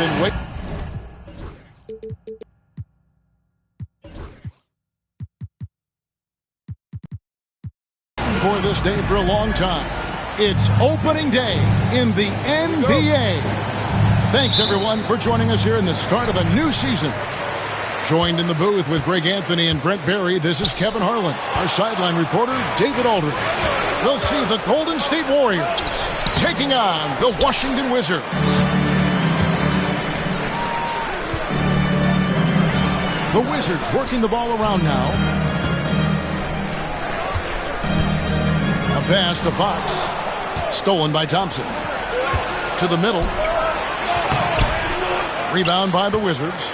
been waiting for this day for a long time. It's opening day in the NBA. Thanks, everyone, for joining us here in the start of a new season. Joined in the booth with Greg Anthony and Brent Barry, this is Kevin Harlan. Our sideline reporter, David Aldridge. We'll see the Golden State Warriors taking on the Washington Wizards. The Wizards working the ball around now. A pass to Fox. Stolen by Thompson. To the middle. Rebound by the Wizards.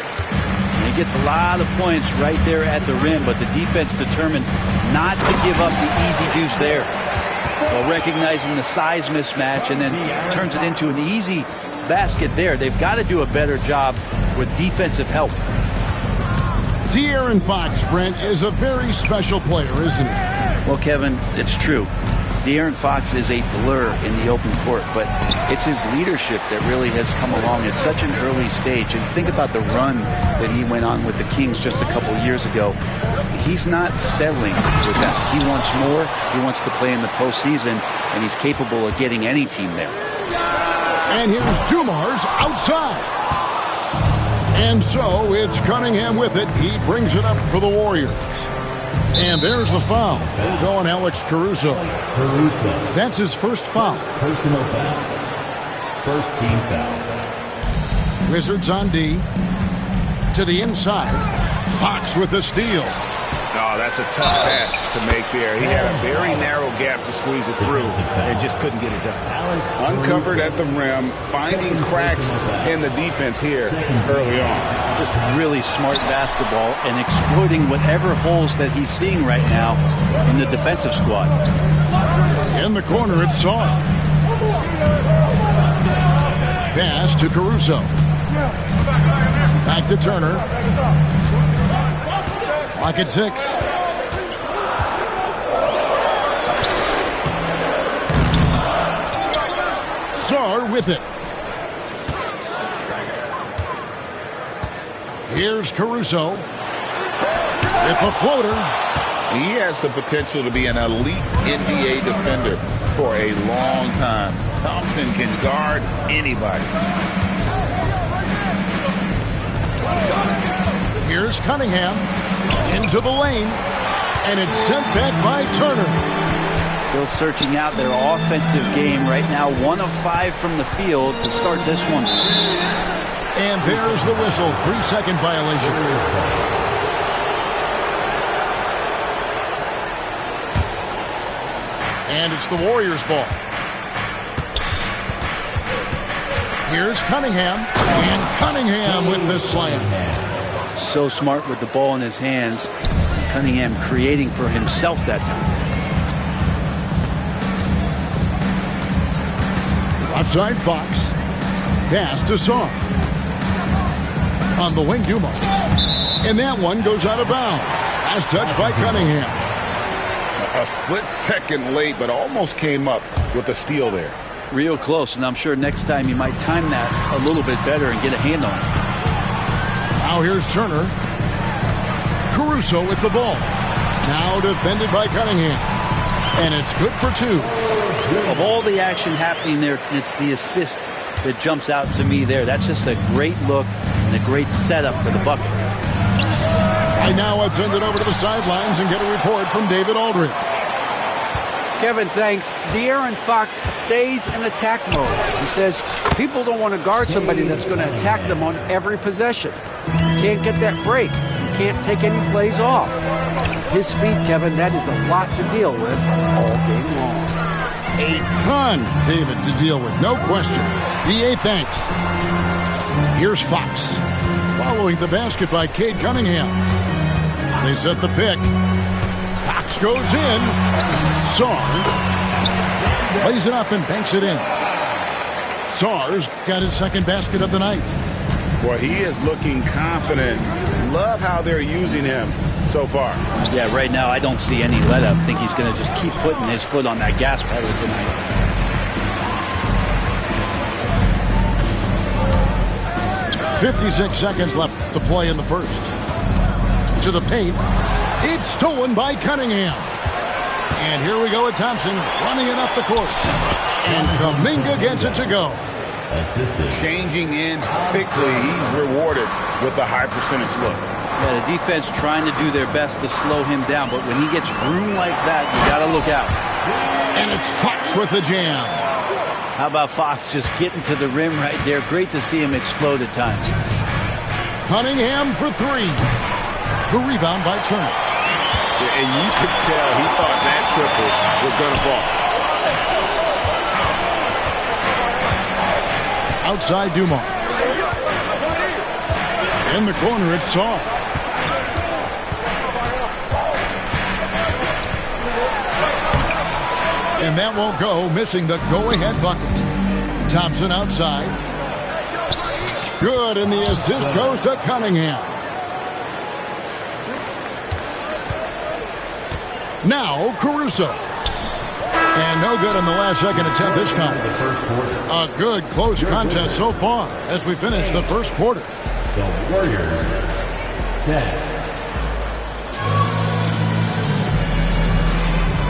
He gets a lot of points right there at the rim, but the defense determined not to give up the easy deuce there. Well, recognizing the size mismatch and then turns it into an easy basket there. They've got to do a better job with defensive help. De'Aaron Fox, Brent, is a very special player, isn't he? Well, Kevin, it's true. De'Aaron Fox is a blur in the open court, but it's his leadership that really has come along at such an early stage. And think about the run that he went on with the Kings just a couple years ago. He's not settling with that. He wants more. He wants to play in the postseason, and he's capable of getting any team there. And here's Dumars outside. And so it's Cunningham with it. He brings it up for the Warriors. And there's the foul. We're going Alex Caruso. That's his first foul. Personal foul. First team foul. Wizards on D. To the inside. Fox with the steal. Oh, that's a tough pass to make there. He had a very narrow gap to squeeze it through and just couldn't get it done. Uncovered at the rim, finding cracks in the defense here early on. Just really smart basketball and exploiting whatever holes that he's seeing right now in the defensive squad. In the corner, it's Saw. Pass to Caruso. Back to Turner. Clock at 6. Sarr with it. Here's Caruso. With a floater. He has the potential to be an elite NBA defender for a long time. Thompson can guard anybody. Here's Cunningham. Into the lane. And it's sent back by Turner. Still searching out their offensive game right now. 1 of 5 from the field to start this one. And there's the whistle. 3-second violation. And it's the Warriors' ball. Here's Cunningham. And Cunningham with the slam. So smart with the ball in his hands. Cunningham creating for himself that time. Outside Fox. Pass to Saw. On the wing, Dumars. And that one goes out of bounds. Last touch by Cunningham. A split second late, but almost came up with a steal there. Real close, and I'm sure next time you might time that a little bit better and get a hand on it. Now here's Turner. Caruso with the ball. Now defended by Cunningham. And it's good for 2. Of all the action happening there, it's the assist that jumps out to me there. That's just a great look and a great setup for the bucket. Right now, let's send it over to the sidelines and get a report from David Aldridge. Kevin, thanks. De'Aaron Fox stays in attack mode. He says people don't want to guard somebody that's going to attack them on every possession. You can't get that break. You can't take any plays off. His speed, Kevin, that is a lot to deal with all game long. A ton, David, to deal with. No question. DA, thanks. Here's Fox. Following the basket by Cade Cunningham. They set the pick. Fox goes in. Sarr plays it up and banks it in. Sarr's got his second basket of the night. Well, he is looking confident. Love how they're using him so far. Yeah, right now I don't see any let up. I think he's going to just keep putting his foot on that gas pedal tonight. 56 seconds left to play in the first. To the paint. It's stolen by Cunningham. And here we go with Thompson running it up the court. And Kuminga gets it to go. Assisted. Changing ends quickly. He's rewarded with a high percentage look. Yeah, the defense trying to do their best to slow him down, but when he gets room like that, you got to look out. And it's Fox with the jam. How about Fox just getting to the rim right there? Great to see him explode at times. Cunningham for three. The rebound by Turner. Yeah, and you could tell he thought that triple was going to fall. Outside Dumars. In the corner, it's Saul. And that won't go, missing the go-ahead bucket. Thompson outside. Good, and the assist goes to Cunningham. Now Caruso. And no good on the last second attempt this time. A good close contest so far as we finish the first quarter. The Warriors 10.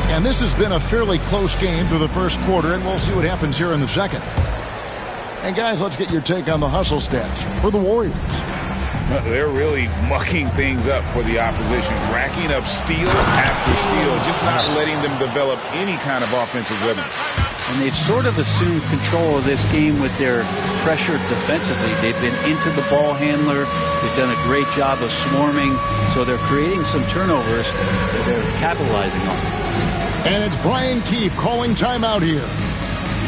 And this has been a fairly close game through the first quarter, and we'll see what happens here in the second. And guys, let's get your take on the hustle stats for the Warriors. They're really mucking things up for the opposition, racking up steal after steal, just not letting them develop any kind of offensive rhythm. And they've sort of assumed control of this game with their pressure defensively. They've been into the ball handler. They've done a great job of swarming. So they're creating some turnovers that they're capitalizing on. And it's Brian Keefe calling timeout here.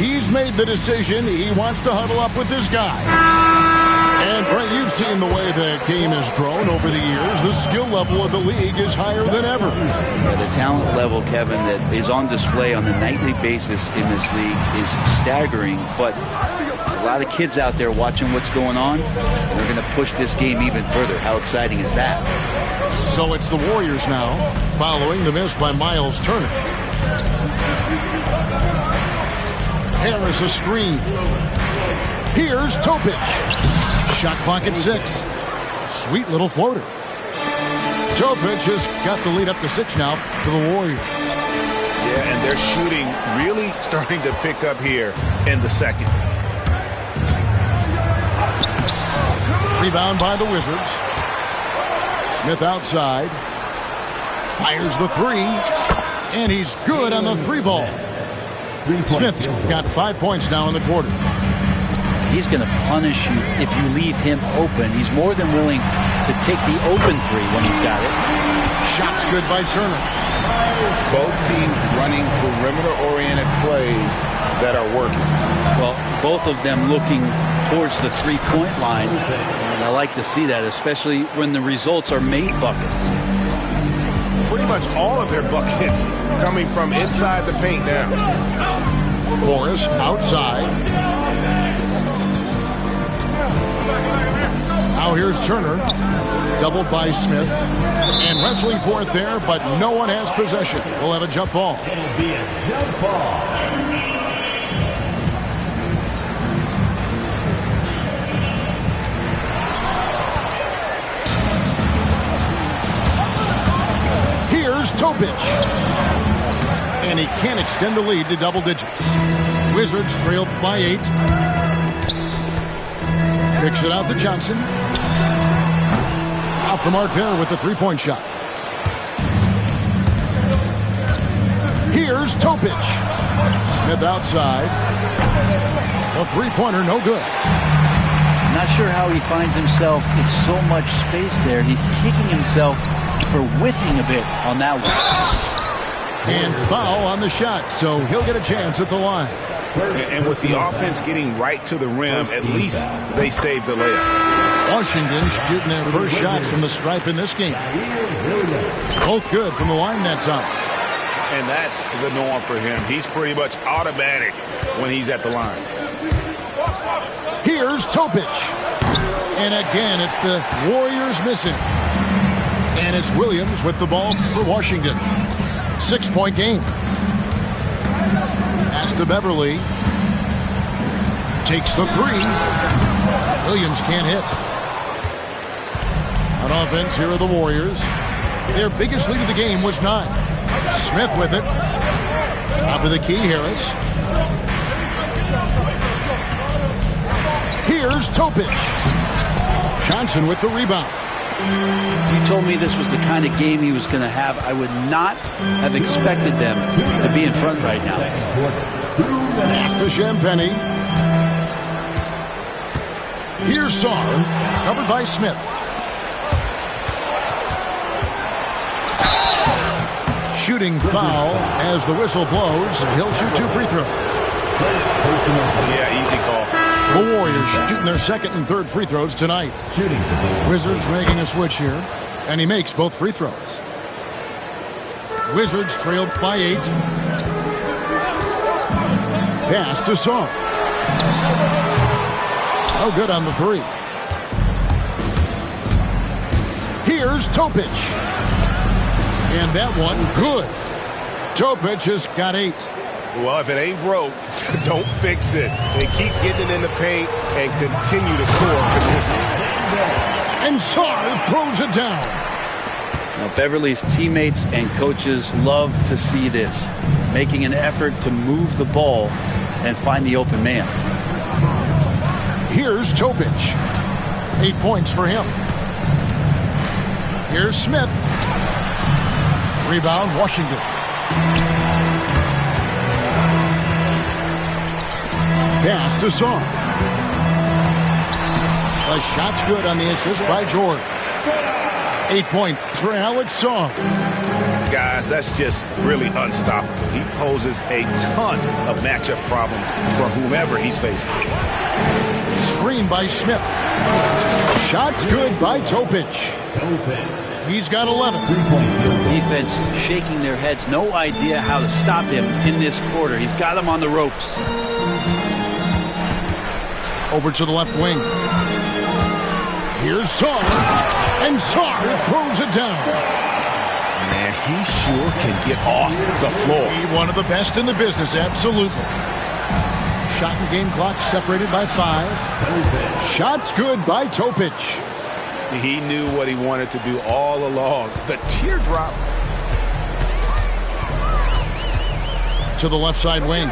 He's made the decision. He wants to huddle up with this guy. And, Frank, you've seen the way the game has grown over the years. The skill level of the league is higher than ever. Yeah, the talent level, Kevin, that is on display on a nightly basis in this league is staggering. But a lot of kids out there watching what's going on. They're going to push this game even further. How exciting is that? So it's the Warriors now, following the miss by Miles Turner. Harris a screen. Here's Topic. Shot clock at 6. Sweet little floater. Topic has got the lead up to 6 now for the Warriors. Yeah, and their shooting really starting to pick up here in the second. Rebound by the Wizards. Smith outside. Fires the three. And he's good on the three ball. Smith's got 5 points now in the quarter. He's going to punish you if you leave him open. He's more than willing to take the open three when he's got it. Shot's good by Turner. Both teams running perimeter-oriented plays that are working. Well, both of them looking towards the three-point line. And I like to see that, especially when the results are made buckets. Pretty much all of their buckets coming from inside the paint now. Morris outside. Now here's Turner, doubled by Smith, and wrestling for it there, but no one has possession. We'll have a jump ball. It'll be a jump ball. Here's Topic. And he can't extend the lead to double digits. Wizards trailed by 8. Kicks it out to Johnson. Off the mark there with the three-point shot. Here's Topic. Smith outside. The three-pointer no good. Not sure how he finds himself in so much space there. He's kicking himself for whiffing a bit on that one. And foul on the shot, so he'll get a chance at the line. And with the offense getting right to the rim, at least they saved the layup. Washington shooting their first shots from the stripe in this game. Both good from the line that time. And that's the norm for him. He's pretty much automatic when he's at the line. Here's Topic. And again, it's the Warriors missing. And it's Williams with the ball for Washington. 6-point game. Pass to Beverly. Takes the three. Williams can't hit. On offense, here are the Warriors. Their biggest lead of the game was 9. Smith with it. Top of the key, Harris. Here's Topic. Johnson with the rebound. If you told me this was the kind of game he was going to have, I would not have expected them to be in front right now. Pass to Champagny. Here's Sarr, covered by Smith. Shooting foul as the whistle blows. He'll shoot 2 free throws. Yeah, easy call. The Warriors shooting their second and third free throws tonight. Wizards making a switch here, and he makes both free throws. Wizards trailed by 8. Pass to Sarr. No good on the 3. Here's Topic. And that one, good. Topic has got 8. Well, if it ain't broke, don't fix it. They keep getting in the paint and continue to score consistently. And Sarr throws it down. Now, Beverly's teammates and coaches love to see this, making an effort to move the ball and find the open man. Here's Topic. 8 points for him. Here's Smith. Rebound, Washington. Pass to Sarr. The shot's good on the assist by George. 8 points for Alex Sarr. Guys, that's just really unstoppable. He poses a ton of matchup problems for whomever he's facing. Screen by Smith. Shot's good by Topic. He's got 11. Defense shaking their heads. No idea how to stop him in this quarter. He's got him on the ropes. Over to the left wing. Here's Sarr. And Sarr throws it down. Man, he sure can get off the floor. He one of the best in the business, absolutely. Shot and game clock separated by 5. Shots good by Topic. He knew what he wanted to do all along. The teardrop. To the left side wing.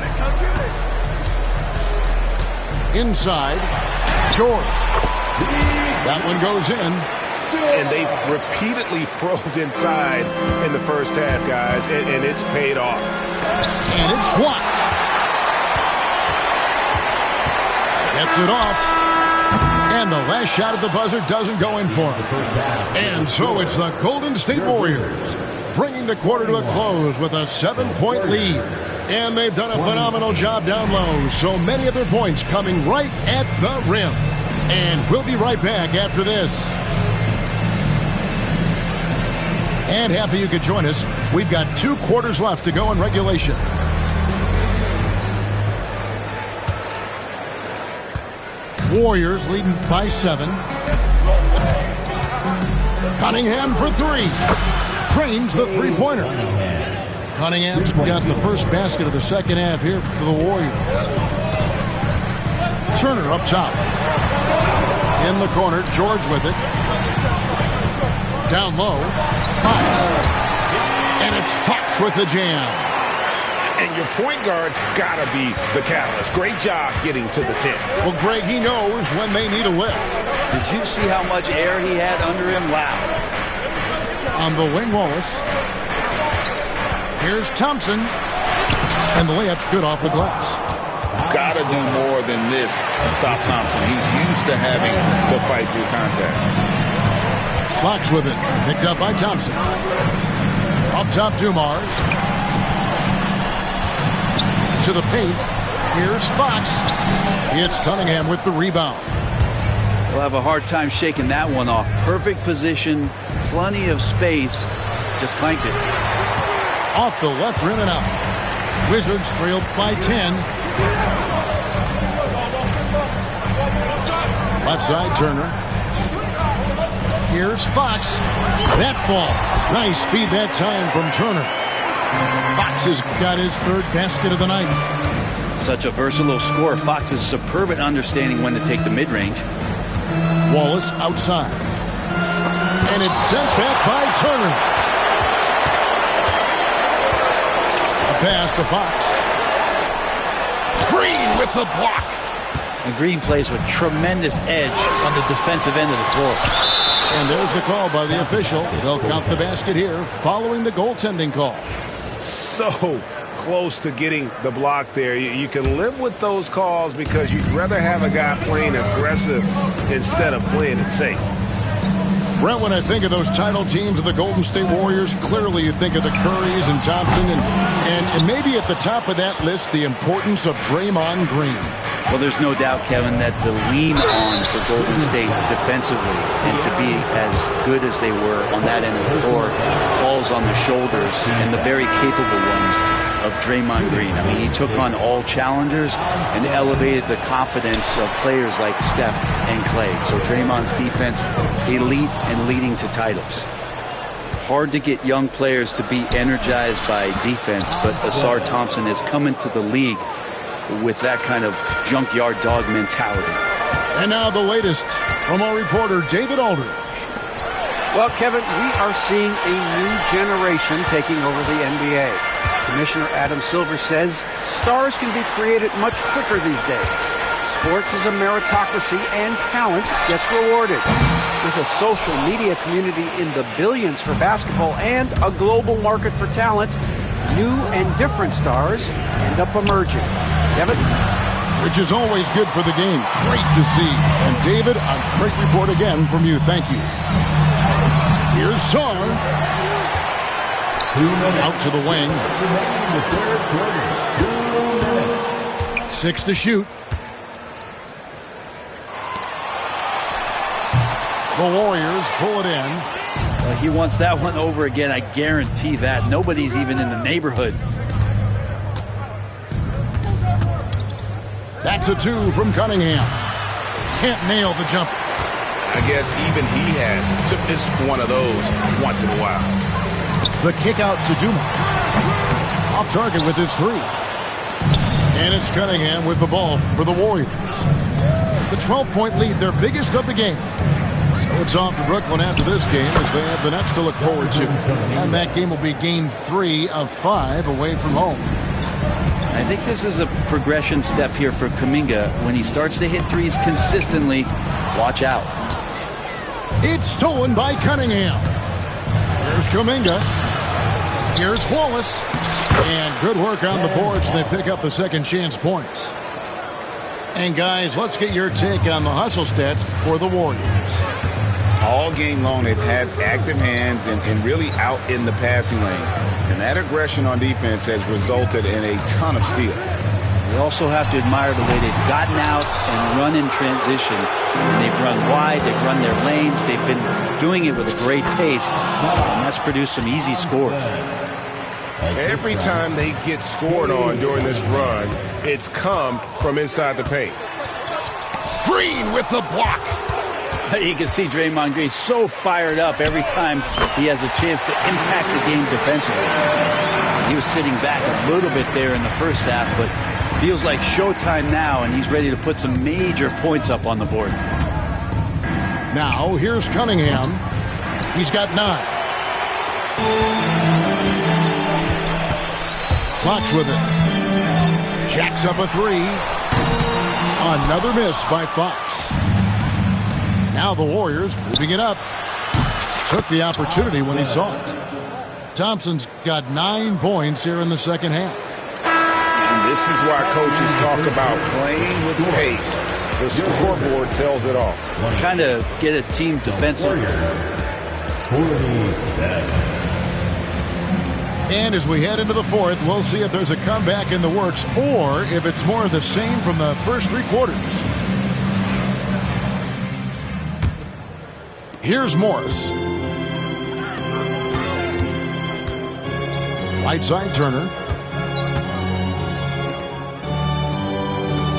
Inside. George. That one goes in. And they've repeatedly probed inside in the first half, guys, and it's paid off. And it's blocked. Gets it off. And the last shot at the buzzer doesn't go in for him. And so it's the Golden State Warriors bringing the quarter to a close with a 7-point lead. And they've done a phenomenal job down low. So many of their points coming right at the rim. And we'll be right back after this. And happy you could join us. We've got 2 quarters left to go in regulation. Warriors leading by 7. Cunningham for 3. Trains the three-pointer. Cunningham's got the first basket of the second half here for the Warriors. Turner up top. In the corner, George with it. Down low, Fox. And it's Fox with the jam. And your point guard's got to be the catalyst. Great job getting to the 10. Well, Greg, he knows when they need a lift. Did you see how much air he had under him? Wow. On the wing, Wallace. Here's Thompson. And the layup's good off the glass. Got to do more than this to stop Thompson. He's used to having to fight through contact. Fox with it. Picked up by Thompson. Up top, Dumars. To the paint. Here's Fox. It's Cunningham with the rebound. We'll have a hard time shaking that one off. Perfect position, plenty of space. Just clanked it. Off the left rim and out. Wizards trailed by 10. Left side, Turner. Here's Fox. That ball. Nice speed that time from Turner. Fox has got his 3rd basket of the night. Such a versatile scorer. Fox is superb at understanding when to take the mid-range. Wallace outside. And it's sent back by Turner. A pass to Fox. Green with the block. And Green plays with tremendous edge on the defensive end of the floor. And there's the call by the official. They'll count the basket here following the goaltending call. So close to getting the block there. You can live with those calls because you'd rather have a guy playing aggressive instead of playing it safe. Brent, when I think of those title teams of the Golden State Warriors, clearly you think of the Currys and Thompson, and maybe at the top of that list, the importance of Draymond Green. Well, there's no doubt, Kevin, that the lean on for Golden State defensively and to be as good as they were on that end of the floor falls on the shoulders and the very capable ones of Draymond Green. I mean, he took on all challengers and elevated the confidence of players like Steph and Clay. So Draymond's defense, elite and leading to titles. Hard to get young players to be energized by defense, but Ausar Thompson has come into the league with that kind of junkyard dog mentality. And now the latest from our reporter, David Aldridge. Well, Kevin, we are seeing a new generation taking over the NBA. Commissioner Adam Silver says stars can be created much quicker these days. Sports is a meritocracy and talent gets rewarded. With a social media community in the billions for basketball and a global market for talent, new and different stars end up emerging. Kevin? Which is always good for the game. Great to see. And David, a great report again from you. Thank you. Here's Sarr. Out to the wing. 6 to shoot. The Warriors pull it in. Well, he wants that one over again. I guarantee that. Nobody's even in the neighborhood. That's a 2 from Cunningham. Can't nail the jumper. I guess even he has to miss one of those once in a while. The kick out to Dumont. Off target with his 3. And it's Cunningham with the ball for the Warriors. The 12-point lead, their biggest of the game. So it's off to Brooklyn after this game as they have the Nets to look forward to. And that game will be game 3 of 5 away from home. I think this is a progression step here for Kuminga. When he starts to hit threes consistently, watch out. It's stolen by Cunningham. Here's Kuminga. Here's Wallace. And good work on the boards. They pick up the second chance points. And guys, let's get your take on the hustle stats for the Warriors. All game long, they've had active hands and really out in the passing lanes. And that aggression on defense has resulted in a ton of steals. We also have to admire the way they've gotten out and run in transition. And they've run wide, they've run their lanes, they've been doing it with a great pace, and that's produced some easy scores. Every time they get scored on during this run, it's come from inside the paint. Green with the block. You can see Draymond Green so fired up every time he has a chance to impact the game defensively. He was sitting back a little bit there in the first half, but feels like showtime now, and he's ready to put some major points up on the board. Now, here's Cunningham. He's got 9. Fox with it. Jacks up a 3. Another miss by Fox. Now the Warriors moving it up. Took the opportunity when he saw it. Thompson's got 9 points here in the second half. And this is why coaches talk about playing with pace. The scoreboard tells it all. Kind of get a team defensive. And as we head into the fourth, we'll see if there's a comeback in the works or if it's more of the same from the first 3 quarters. Here's Morris. Right side, Turner.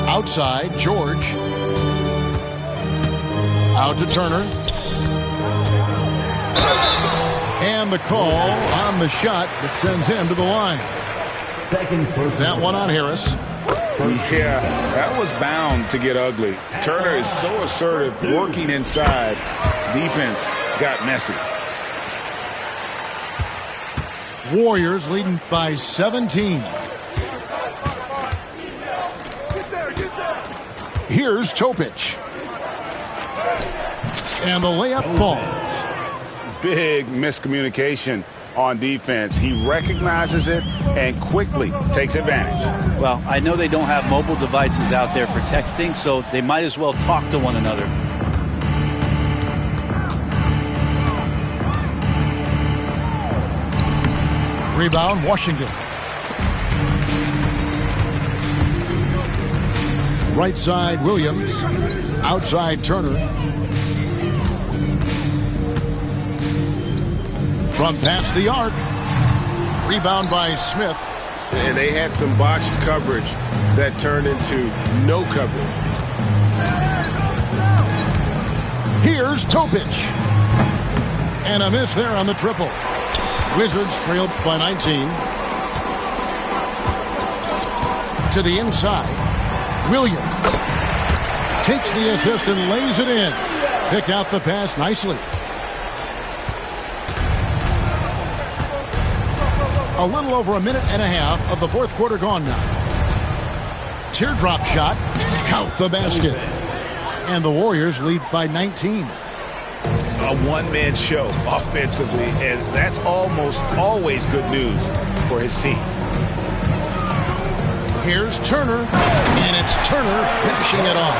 Outside, George. Out to Turner. And the call on the shot that sends him to the line. That one on Harris. Yeah, that was bound to get ugly. Turner is so assertive, working inside. Defense got messy. Warriors leading by 17. Here's Topic. And the layup falls. Big miscommunication on defense. He recognizes it and quickly takes advantage. Well, I know they don't have mobile devices out there for texting, so they might as well talk to one another. Rebound, Washington. Right side, Williams. Outside, Turner. From past the arc. Rebound by Smith. And they had some botched coverage that turned into no coverage. Here's Topic. And a miss there on the triple. Wizards trailed by 19. To the inside. Williams takes the assist and lays it in. Pick out the pass nicely. A little over a minute and a half of the fourth quarter gone now. Teardrop shot. Count the basket. And the Warriors lead by 19. A one-man show offensively, and that's almost always good news for his team. Here's Turner, and it's Turner finishing it off.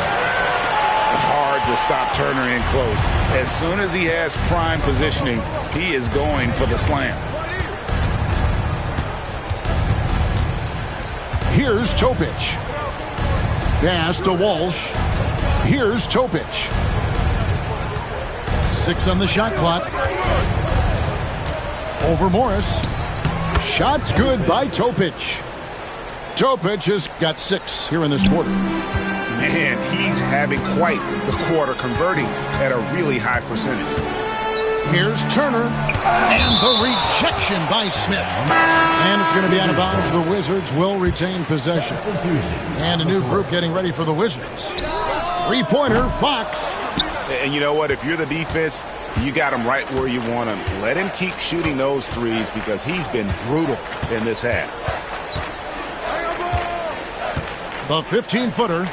Hard to stop Turner in close. As soon as he has prime positioning, he is going for the slam. Here's Topic. Pass to Walsh. Here's Topic. 6 on the shot clock. Over Morris. Shot's good by Topic. Topic has got 6 here in this quarter. Man, he's having quite the quarter, converting at a really high percentage. Here's Turner. And the rejection by Smith. And it's going to be out of bounds. The Wizards will retain possession. And a new group getting ready for the Wizards. Three-pointer, Fox. And you know what? If you're the defense, you got him right where you want him. Let him keep shooting those threes because he's been brutal in this half. The 15-footer,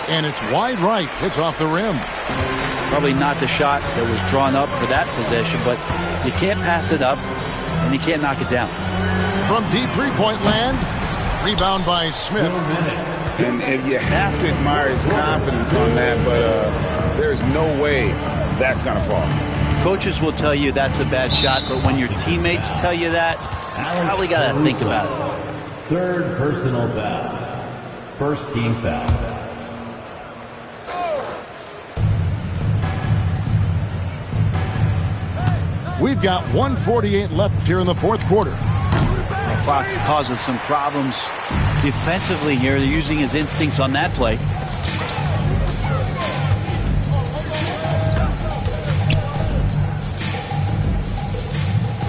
and it's wide right. It's off the rim. Probably not the shot that was drawn up for that possession, but you can't pass it up, and you can't knock it down. From deep three-point land, rebound by Smith. And you have to admire his confidence on that, but there's no way that's going to fall. Coaches will tell you that's a bad shot, but when your teammates tell you that, you probably got to think about it. Third personal foul. First team foul. We've got 1:48 left here in the fourth quarter. Fox causes some problems defensively here. They're using his instincts on that play.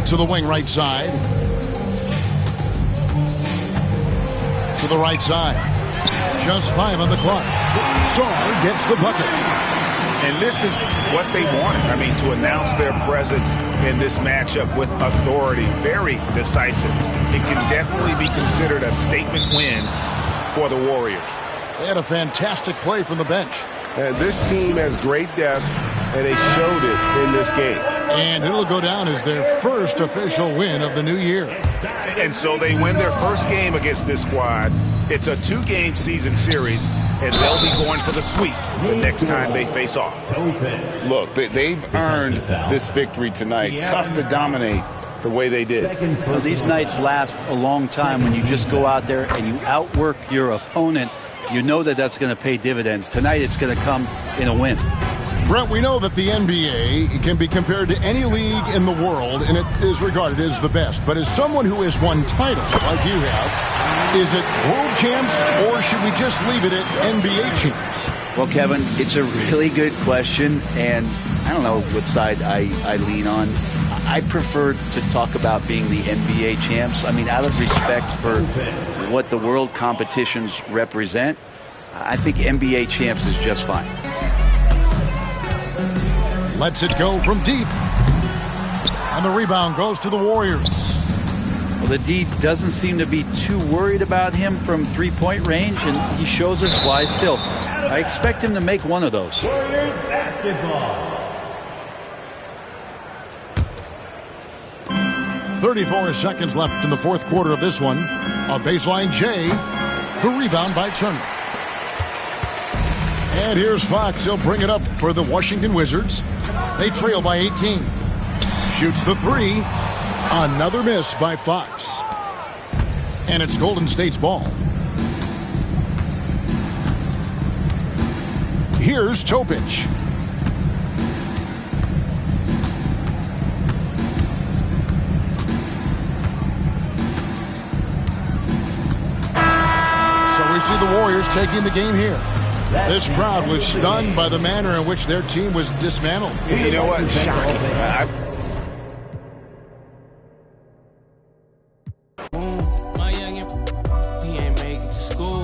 To the wing right side. To the right side. Just 5 on the clock. Sarr gets the bucket. And this is what they wanted. I mean, to announce their presence in this matchup with authority. Very decisive. It can definitely be considered a statement win for the Warriors. They had a fantastic play from the bench. And this team has great depth, and they showed it in this game. And it'll go down as their first official win of the new year. And so they win their first game against this squad. It's a 2-game season series, and they'll be going for the sweep the next time they face off. Look, they've earned this victory tonight. Tough to dominate the way they did. Well, these nights last a long time when you just go out there and you outwork your opponent. You know that that's going to pay dividends. Tonight it's going to come in a win. Brent, we know that the NBA can be compared to any league in the world, and it is regarded as the best. But as someone who has won titles like you have, is it world champs, or should we just leave it at NBA champs? Well, Kevin, it's a really good question, and I don't know what side I lean on. I prefer to talk about being the NBA champs. I mean, out of respect for what the world competitions represent, I think NBA champs is just fine. Lets it go from deep. And the rebound goes to the Warriors. Well, the D doesn't seem to be too worried about him from three-point range, and he shows us why still. I expect him to make one of those. Warriors basketball. 34 seconds left in the fourth quarter of this one. A baseline J. The rebound by Turner. And here's Fox. He'll bring it up for the Washington Wizards. They trail by 18. Shoots the three. Another miss by Fox. And it's Golden State's ball. Here's Topic. So we see the Warriors taking the game here. This crowd was stunned by the manner in which their team was dismantled. You know what? Shocking. My youngin', he ain't make it to school.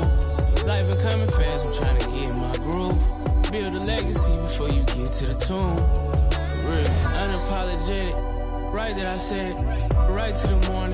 Life been coming fast, I'm trying to get in my groove. Build a legacy before you get to the tomb. For real, unapologetic. Right that I said, right to the morning.